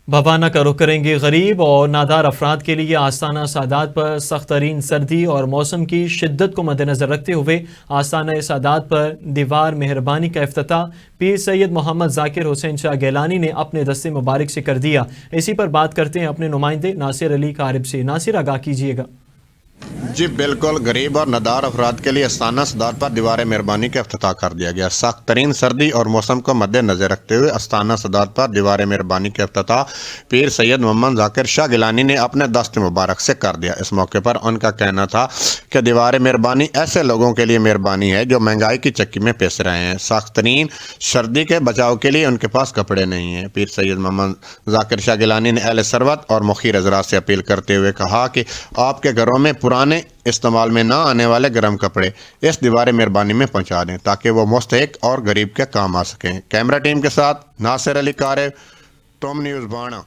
بھوانہ کا رخ کریں گے۔ غریب اور نادار افراد کے لیے آستانہ سادات پر سخت ترین سردی اور موسم کی شدت کو مد نظر رکھتے ہوئے آستانہ سادات پر دیوار مہربانی کا افتتاح پیر سید محمد ذاکر حسین شاہ گیلانی نے اپنے دست مبارک سے کر دیا۔ اسی پر بات کرتے ہیں اپنے نمائندے ناصر علی قارب سے۔ ناصر، آگاہ کیجیے گا۔ جی بالکل، غریب اور نادار افراد کے لیے آستانہ سادات پر دیوار مہربانی کا افتتاح کر دیا گیا۔ سخت ترین سردی اور موسم کو مد نظر رکھتے ہوئے آستانہ سادات پر دیوار مہربانی کا افتتاح پیر سید محمد ذاکر شاہ گیلانی نے اپنے دست مبارک سے کر دیا۔ اس موقع پر ان کا کہنا تھا کہ دیوار مہربانی ایسے لوگوں کے لیے مہربانی ہے جو مہنگائی کی چکی میں پس رہے ہیں۔ سخت ترین سردی کے بچاؤ کے لیے ان کے پاس کپڑے نہیں ہیں۔ پیر سید محمد ذاکر شاہ گیلانی نے اہل ثروت اور مخیر حضرات سے اپیل کرتے ہوئے کہا کہ آپ کے گھروں میں پرانے استعمال میں نہ آنے والے گرم کپڑے اس دیوار مہربانی میں پہنچا دیں تاکہ وہ مستحق اور غریب کے کام آ سکیں۔ کیمرہ ٹیم کے ساتھ ناصر علی قارب، ٹوم نیوز بانا۔